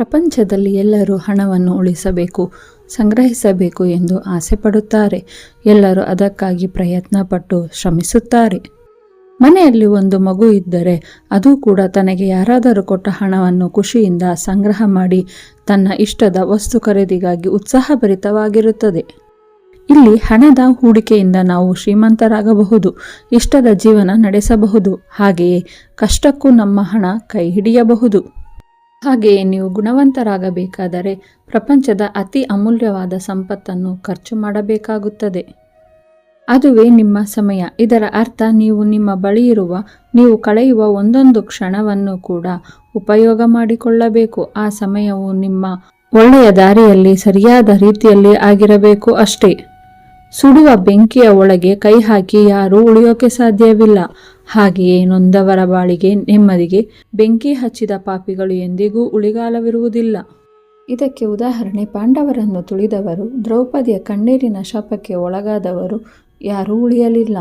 ಪ್ರಪಂಚದಲ್ಲಿ ಎಲ್ಲರೂ ಹಣವನ್ನು ಉಳಿಸಬೇಕು, ಸಂಗ್ರಹಿಸಬೇಕು ಎಂದು ಆಸೆ ಪಡುತ್ತಾರೆ. ಎಲ್ಲರೂ ಅದಕ್ಕಾಗಿ ಪ್ರಯತ್ನ ಪಟ್ಟು ಶ್ರಮಿಸುತ್ತಾರೆ. ಮನೆಯಲ್ಲಿ ಒಂದು ಮಗು ಇದ್ದರೆ ಅದು ಕೂಡ ತನಗೆ ಯಾರಾದರೂ ಕೊಟ್ಟ ಹಣವನ್ನು ಖುಷಿಯಿಂದ ಸಂಗ್ರಹ ಮಾಡಿ ತನ್ನ ಇಷ್ಟದ ವಸ್ತು ಖರೀದಿಗಾಗಿ ಉತ್ಸಾಹಭರಿತವಾಗಿರುತ್ತದೆ. ಇಲ್ಲಿ ಹಣದ ಹೂಡಿಕೆಯಿಂದ ನಾವು ಶ್ರೀಮಂತರಾಗಬಹುದು, ಇಷ್ಟದ ಜೀವನ ನಡೆಸಬಹುದು. ಹಾಗೆಯೇ ಕಷ್ಟಕ್ಕೂ ನಮ್ಮ ಹಣ ಕೈ ಹಿಡಿಯಬಹುದು. ಹಾಗೆಯೇ ನೀವು ಗುಣವಂತರಾಗಬೇಕಾದರೆ ಪ್ರಪಂಚದ ಅತಿ ಅಮೂಲ್ಯವಾದ ಸಂಪತ್ತನ್ನು ಖರ್ಚು ಮಾಡಬೇಕಾಗುತ್ತದೆ. ಅದುವೇ ನಿಮ್ಮ ಸಮಯ. ಇದರ ಅರ್ಥ ನೀವು ನಿಮ್ಮ ಬಳಿ ಇರುವ, ನೀವು ಕಳೆಯುವ ಒಂದೊಂದು ಕ್ಷಣವನ್ನು ಕೂಡ ಉಪಯೋಗ ಮಾಡಿಕೊಳ್ಳಬೇಕು. ಆ ಸಮಯವು ನಿಮ್ಮ ಒಳ್ಳೆಯ ದಾರಿಯಲ್ಲಿ ಸರಿಯಾದ ರೀತಿಯಲ್ಲಿ ಆಗಿರಬೇಕು ಅಷ್ಟೇ. ಸುಡುವ ಬೆಂಕಿಯ ಒಳಗೆ ಕೈ ಹಾಕಿ ಯಾರೂ ಉಳಿಯೋಕೆ ಸಾಧ್ಯವಿಲ್ಲ. ಹಾಗೆಯೇ ನೊಂದವರ ಬಾಳಿಗೆ ನೆಮ್ಮದಿಗೆ ಬೆಂಕಿ ಹಚ್ಚಿದ ಪಾಪಿಗಳು ಎಂದಿಗೂ ಉಳಿಗಾಲವಿರುವುದಿಲ್ಲ. ಇದಕ್ಕೆ ಉದಾಹರಣೆ, ಪಾಂಡವರನ್ನು ತುಳಿದವರು, ದ್ರೌಪದಿಯ ಕಣ್ಣೀರಿನ ಶಾಪಕ್ಕೆ ಒಳಗಾದವರು ಯಾರೂ ಉಳಿಯಲಿಲ್ಲ.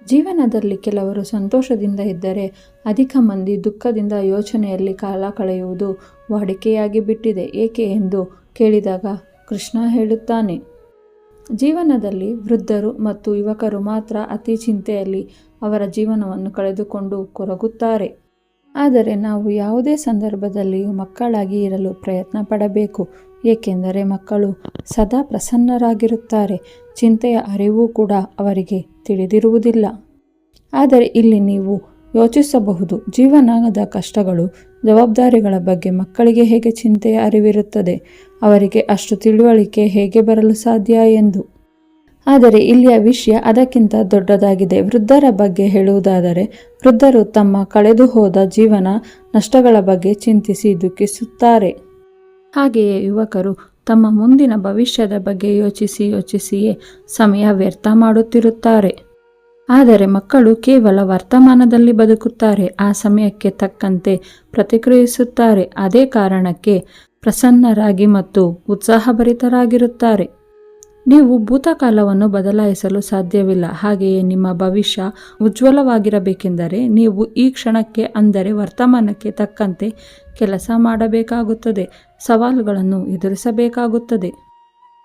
ಜೀವನದಲ್ಲಿ ಕೆಲವರು ಸಂತೋಷದಿಂದ ಇದ್ದರೆ ಅಧಿಕ ಮಂದಿ ದುಃಖದಿಂದ ಯೋಚನೆಯಲ್ಲಿ ಕಾಲ ಕಳೆಯುವುದು ವಾಡಿಕೆಯಾಗಿ ಬಿಟ್ಟಿದೆ. ಏಕೆ ಎಂದು ಕೇಳಿದಾಗ ಕೃಷ್ಣ ಹೇಳುತ್ತಾನೆ, ಜೀವನದಲ್ಲಿ ವೃದ್ಧರು ಮತ್ತು ಯುವಕರು ಮಾತ್ರ ಅತಿ ಚಿಂತೆಯಲ್ಲಿ ಅವರ ಜೀವನವನ್ನು ಕಳೆದುಕೊಂಡು ಕೊರಗುತ್ತಾರೆ. ಆದರೆ ನಾವು ಯಾವುದೇ ಸಂದರ್ಭದಲ್ಲಿಯೂ ಮಕ್ಕಳಾಗಿ ಇರಲು ಪ್ರಯತ್ನ ಪಡಬೇಕು. ಏಕೆಂದರೆ ಮಕ್ಕಳು ಸದಾ ಪ್ರಸನ್ನರಾಗಿರುತ್ತಾರೆ. ಚಿಂತೆಯ ಅರಿವು ಕೂಡ ಅವರಿಗೆ ತಿಳಿದಿರುವುದಿಲ್ಲ. ಆದರೆ ಇಲ್ಲಿ ನೀವು ಯೋಚಿಸಬಹುದು, ಜೀವನದ ಕಷ್ಟಗಳು, ಜವಾಬ್ದಾರಿಗಳ ಬಗ್ಗೆ ಮಕ್ಕಳಿಗೆ ಹೇಗೆ ಚಿಂತೆಯ ಅರಿವಿರುತ್ತದೆ, ಅವರಿಗೆ ಅಷ್ಟು ತಿಳುವಳಿಕೆ ಹೇಗೆ ಬರಲು ಸಾಧ್ಯ ಎಂದು. ಆದರೆ ಇಲ್ಲಿಯ ವಿಷಯ ಅದಕ್ಕಿಂತ ದೊಡ್ಡದಾಗಿದೆ. ವೃದ್ಧರ ಬಗ್ಗೆ ಹೇಳುವುದಾದರೆ, ವೃದ್ಧರು ತಮ್ಮ ಕಳೆದು ಹೋದ ಜೀವನ ನಷ್ಟಗಳ ಬಗ್ಗೆ ಚಿಂತಿಸಿ ದುಃಖಿಸುತ್ತಾರೆ. ಹಾಗೆಯೇ ಯುವಕರು ತಮ್ಮ ಮುಂದಿನ ಭವಿಷ್ಯದ ಬಗ್ಗೆ ಯೋಚಿಸಿಯೇ ಸಮಯ ವ್ಯರ್ಥ ಮಾಡುತ್ತಿರುತ್ತಾರೆ. ಆದರೆ ಮಕ್ಕಳು ಕೇವಲ ವರ್ತಮಾನದಲ್ಲಿ ಬದುಕುತ್ತಾರೆ. ಆ ಸಮಯಕ್ಕೆ ತಕ್ಕಂತೆ ಪ್ರತಿಕ್ರಿಯಿಸುತ್ತಾರೆ. ಅದೇ ಕಾರಣಕ್ಕೆ ಪ್ರಸನ್ನರಾಗಿ ಮತ್ತು ಉತ್ಸಾಹಭರಿತರಾಗಿರುತ್ತಾರೆ. ನೀವು ಭೂತಕಾಲವನ್ನು ಬದಲಾಯಿಸಲು ಸಾಧ್ಯವಿಲ್ಲ. ಹಾಗೆಯೇ ನಿಮ್ಮ ಭವಿಷ್ಯ ಉಜ್ವಲವಾಗಿರಬೇಕೆಂದರೆ ನೀವು ಈ ಕ್ಷಣಕ್ಕೆ, ಅಂದರೆ ವರ್ತಮಾನಕ್ಕೆ ತಕ್ಕಂತೆ ಕೆಲಸ ಮಾಡಬೇಕಾಗುತ್ತದೆ, ಸವಾಲುಗಳನ್ನು ಎದುರಿಸಬೇಕಾಗುತ್ತದೆ.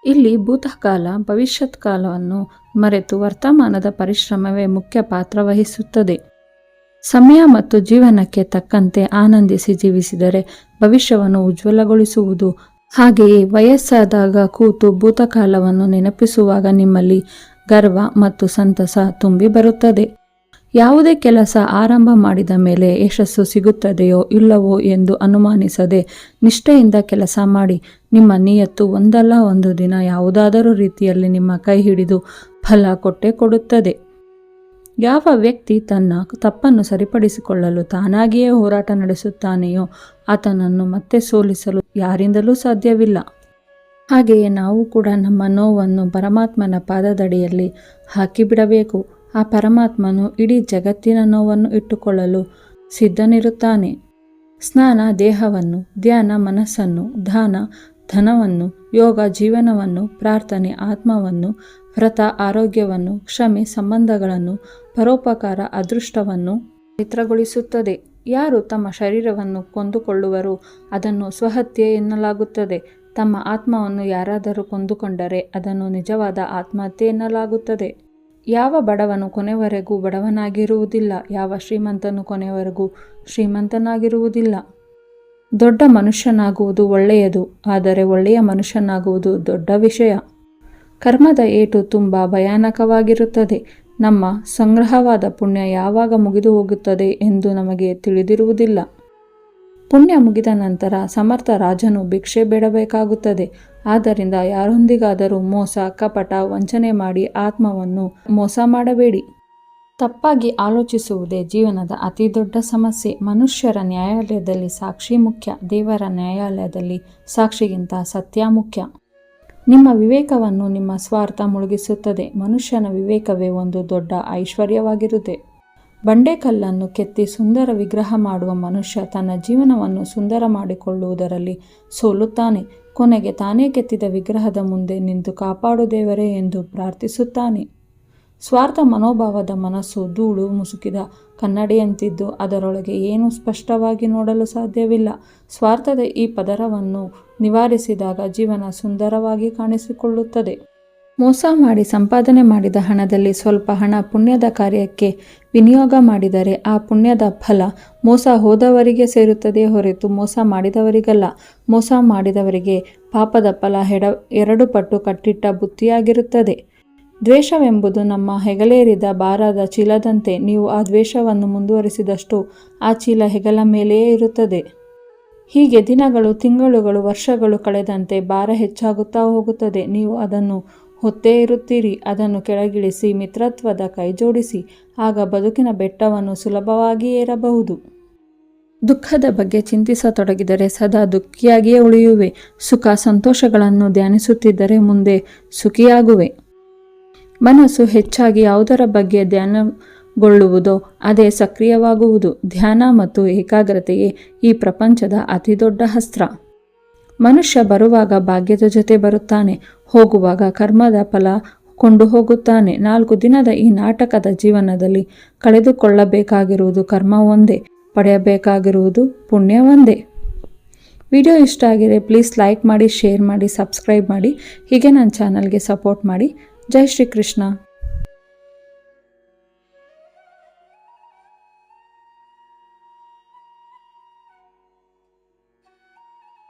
ಇಲ್ಲಿ ಭೂತಕಾಲ, ಭವಿಷ್ಯತ್ ಕಾಲವನ್ನು ಮರೆತು ವರ್ತಮಾನದ ಪರಿಶ್ರಮವೇ ಮುಖ್ಯ ಪಾತ್ರ ವಹಿಸುತ್ತದೆ. ಸಮಯ ಮತ್ತು ಜೀವನಕ್ಕೆ ತಕ್ಕಂತೆ ಆನಂದಿಸಿ ಜೀವಿಸಿದರೆ ಭವಿಷ್ಯವನ್ನು ಉಜ್ವಲಗೊಳಿಸುವುದು. ಹಾಗೆಯೇ ವಯಸ್ಸಾದಾಗ ಕೂತು ಭೂತಕಾಲವನ್ನು ನೆನಪಿಸುವಾಗ ನಿಮ್ಮಲ್ಲಿ ಗರ್ವ ಮತ್ತು ಸಂತಸ ತುಂಬಿ ಬರುತ್ತದೆ. ಯಾವುದೇ ಕೆಲಸ ಆರಂಭ ಮಾಡಿದ ಮೇಲೆ ಯಶಸ್ಸು ಸಿಗುತ್ತದೆಯೋ ಇಲ್ಲವೋ ಎಂದು ಅನುಮಾನಿಸದೆ ನಿಷ್ಠೆಯಿಂದ ಕೆಲಸ ಮಾಡಿ. ನಿಮ್ಮ ನಿಯತ್ತು ಒಂದಲ್ಲ ಒಂದು ದಿನ ಯಾವುದಾದರೂ ರೀತಿಯಲ್ಲಿ ನಿಮ್ಮ ಕೈ ಹಿಡಿದು ಫಲ ಕೊಟ್ಟೇ ಕೊಡುತ್ತದೆ. ಯಾವ ವ್ಯಕ್ತಿ ತನ್ನ ತಪ್ಪನ್ನು ಸರಿಪಡಿಸಿಕೊಳ್ಳಲು ತಾನಾಗಿಯೇ ಹೋರಾಟ ನಡೆಸುತ್ತಾನೆಯೋ ಆತನನ್ನು ಮತ್ತೆ ಸೋಲಿಸಲು ಯಾರಿಂದಲೂ ಸಾಧ್ಯವಿಲ್ಲ. ಹಾಗೆಯೇ ನಾವು ಕೂಡ ನಮ್ಮ ನೋವನ್ನು ಪರಮಾತ್ಮನ ಪಾದದಡಿಯಲ್ಲಿ ಹಾಕಿಬಿಡಬೇಕು. ಆ ಪರಮಾತ್ಮನು ಇಡೀ ಜಗತ್ತಿನ ನೋವನ್ನು ಇಟ್ಟುಕೊಳ್ಳಲು ಸಿದ್ಧನಿರುತ್ತಾನೆ. ಸ್ನಾನ ದೇಹವನ್ನು, ಧ್ಯಾನ ಮನಸ್ಸನ್ನು, ದಾನ ಧನವನ್ನು, ಯೋಗ ಜೀವನವನ್ನು, ಪ್ರಾರ್ಥನೆ ಆತ್ಮವನ್ನು, ವ್ರತ ಆರೋಗ್ಯವನ್ನು, ಕ್ಷಮೆ ಸಂಬಂಧಗಳನ್ನು, ಪರೋಪಕಾರ ಅದೃಷ್ಟವನ್ನು ಪವಿತ್ರಗೊಳಿಸುತ್ತದೆ. ಯಾರು ತಮ್ಮ ಶರೀರವನ್ನು ಕೊಂದುಕೊಳ್ಳುವರೋ ಅದನ್ನು ಸ್ವಹತ್ಯೆ ಎನ್ನಲಾಗುತ್ತದೆ. ತಮ್ಮ ಆತ್ಮವನ್ನು ಯಾರಾದರೂ ಕೊಂದುಕೊಂಡರೆ ಅದನ್ನು ನಿಜವಾದ ಆತ್ಮಹತ್ಯೆ ಎನ್ನಲಾಗುತ್ತದೆ. ಯಾವ ಬಡವನು ಕೊನೆವರೆಗೂ ಬಡವನಾಗಿರುವುದಿಲ್ಲ, ಯಾವ ಶ್ರೀಮಂತನು ಕೊನೆವರೆಗೂ ಶ್ರೀಮಂತನಾಗಿರುವುದಿಲ್ಲ. ದೊಡ್ಡ ಮನುಷ್ಯನಾಗುವುದು ಒಳ್ಳೆಯದು, ಆದರೆ ಒಳ್ಳೆಯ ಮನುಷ್ಯನಾಗುವುದು ದೊಡ್ಡ ವಿಷಯ. ಕರ್ಮದ ಏಟು ತುಂಬ ಭಯಾನಕವಾಗಿರುತ್ತದೆ. ನಮ್ಮ ಸಂಗ್ರಹವಾದ ಪುಣ್ಯ ಯಾವಾಗ ಮುಗಿದು ಹೋಗುತ್ತದೆ ಎಂದು ನಮಗೆ ತಿಳಿದಿರುವುದಿಲ್ಲ. ಪುಣ್ಯ ಮುಗಿದ ನಂತರ ಸಮರ್ಥ ರಾಜನು ಭಿಕ್ಷೆ ಬೇಡಬೇಕಾಗುತ್ತದೆ. ಆದ್ದರಿಂದ ಯಾರೊಂದಿಗಾದರೂ ಮೋಸ, ಕಪಟ, ವಂಚನೆ ಮಾಡಿ ಆತ್ಮವನ್ನು ಮೋಸ ಮಾಡಬೇಡಿ. ತಪ್ಪಾಗಿ ಆಲೋಚಿಸುವುದೇ ಜೀವನದ ಅತಿ ದೊಡ್ಡ ಸಮಸ್ಯೆ. ಮನುಷ್ಯರ ನ್ಯಾಯಾಲಯದಲ್ಲಿ ಸಾಕ್ಷಿ ಮುಖ್ಯ, ದೇವರ ನ್ಯಾಯಾಲಯದಲ್ಲಿ ಸಾಕ್ಷಿಗಿಂತ ಸತ್ಯ ಮುಖ್ಯ. ನಿಮ್ಮ ವಿವೇಕವನ್ನು ನಿಮ್ಮ ಸ್ವಾರ್ಥ ಮುಳುಗಿಸುತ್ತದೆ. ಮನುಷ್ಯನ ವಿವೇಕವೇ ಒಂದು ದೊಡ್ಡ ಐಶ್ವರ್ಯವಾಗಿರುತ್ತದೆ. ಬಂಡೆಕಲ್ಲನ್ನು ಕೆತ್ತಿ ಸುಂದರ ವಿಗ್ರಹ ಮಾಡುವ ಮನುಷ್ಯ ತನ್ನ ಜೀವನವನ್ನು ಸುಂದರ ಮಾಡಿಕೊಳ್ಳುವುದರಲ್ಲಿ ಸೋಲುತ್ತಾನೆ. ಕೊನೆಗೆ ತಾನೇ ಕೆತ್ತಿದ ವಿಗ್ರಹದ ಮುಂದೆ ನಿಂತು ಕಾಪಾಡು ದೇವರೇ ಎಂದು ಪ್ರಾರ್ಥಿಸುತ್ತಾನೆ. ಸ್ವಾರ್ಥ ಮನೋಭಾವದ ಮನಸ್ಸು ಧೂಳು ಮುಸುಕಿದ ಕನ್ನಡಿಯಂತಿದ್ದು ಅದರೊಳಗೆ ಏನೂ ಸ್ಪಷ್ಟವಾಗಿ ನೋಡಲು ಸಾಧ್ಯವಿಲ್ಲ. ಸ್ವಾರ್ಥದ ಈ ಪದರವನ್ನು ನಿವಾರಿಸಿದಾಗ ಜೀವನ ಸುಂದರವಾಗಿ ಕಾಣಿಸಿಕೊಳ್ಳುತ್ತದೆ. ಮೋಸ ಮಾಡಿ ಸಂಪಾದನೆ ಮಾಡಿದ ಹಣದಲ್ಲಿ ಸ್ವಲ್ಪ ಹಣ ಪುಣ್ಯದ ಕಾರ್ಯಕ್ಕೆ ವಿನಿಯೋಗ ಮಾಡಿದರೆ ಆ ಪುಣ್ಯದ ಫಲ ಮೋಸ ಹೋದವರಿಗೆ ಸೇರುತ್ತದೆ ಹೊರತು ಮೋಸ ಮಾಡಿದವರಿಗಲ್ಲ. ಮೋಸ ಮಾಡಿದವರಿಗೆ ಪಾಪದ ಫಲ 2 ಪಟ್ಟು ಕಟ್ಟಿಟ್ಟ ಬುತ್ತಿಯಾಗಿರುತ್ತದೆ. ದ್ವೇಷವೆಂಬುದು ನಮ್ಮ ಹೆಗಲೇರಿದ ಭಾರದ ಚೀಲದಂತೆ. ನೀವು ಆ ದ್ವೇಷವನ್ನು ಮುಂದುವರಿಸಿದಷ್ಟು ಆ ಚೀಲ ಹೆಗಲ ಮೇಲೆಯೇ ಇರುತ್ತದೆ. ಹೀಗೆ ದಿನಗಳು, ತಿಂಗಳುಗಳು, ವರ್ಷಗಳು ಕಳೆದಂತೆ ಭಾರ ಹೆಚ್ಚಾಗುತ್ತಾ ಹೋಗುತ್ತದೆ. ನೀವು ಅದನ್ನು ಹೊತ್ತೇ ಇರುತ್ತೀರಿ. ಅದನ್ನು ಕೆಳಗಿಳಿಸಿ ಮಿತ್ರತ್ವದ ಕೈ ಜೋಡಿಸಿ, ಆಗ ಬದುಕಿನ ಬೆಟ್ಟವನ್ನು ಸುಲಭವಾಗಿ ಏರಬಹುದು. ದುಃಖದ ಬಗ್ಗೆ ಚಿಂತಿಸತೊಡಗಿದರೆ ಸದಾ ದುಃಖಿಯಾಗಿಯೇ ಉಳಿಯುವೆ. ಸುಖ ಸಂತೋಷಗಳನ್ನು ಧ್ಯಾನಿಸುತ್ತಿದ್ದರೆ ಮುಂದೆ ಸುಖಿಯಾಗುವೆ. ಮನಸ್ಸು ಹೆಚ್ಚಾಗಿ ಯಾವುದರ ಬಗ್ಗೆ ಧ್ಯಾನಗೊಳ್ಳುವುದೋ ಅದೇ ಸಕ್ರಿಯವಾಗುವುದು. ಧ್ಯಾನ ಮತ್ತು ಏಕಾಗ್ರತೆಯೇ ಈ ಪ್ರಪಂಚದ ಅತಿ ದೊಡ್ಡ ಅಸ್ತ್ರ. ಮನುಷ್ಯ ಬರುವಾಗ ಭಾಗ್ಯದ ಜೊತೆ ಬರುತ್ತಾನೆ, ಹೋಗುವಾಗ ಕರ್ಮದ ಫಲ ಕೊಂಡು ಹೋಗುತ್ತಾನೆ. 4 ದಿನದ ಈ ನಾಟಕದ ಜೀವನದಲ್ಲಿ ಕಳೆದುಕೊಳ್ಳಬೇಕಾಗಿರುವುದು ಕರ್ಮ ಒಂದೇ, ಪಡೆಯಬೇಕಾಗಿರುವುದು ಪುಣ್ಯ ಒಂದೇ. ವಿಡಿಯೋ ಇಷ್ಟ ಆಗಿದ್ರೆ ಪ್ಲೀಸ್ ಲೈಕ್ ಮಾಡಿ, ಶೇರ್ ಮಾಡಿ, ಸಬ್ಸ್ಕ್ರೈಬ್ ಮಾಡಿ. ಹೀಗೆ ನನ್ನ ಚಾನಲ್ಗೆ ಸಪೋರ್ಟ್ ಮಾಡಿ. ಜೈ ಶ್ರೀ ಕೃಷ್ಣ.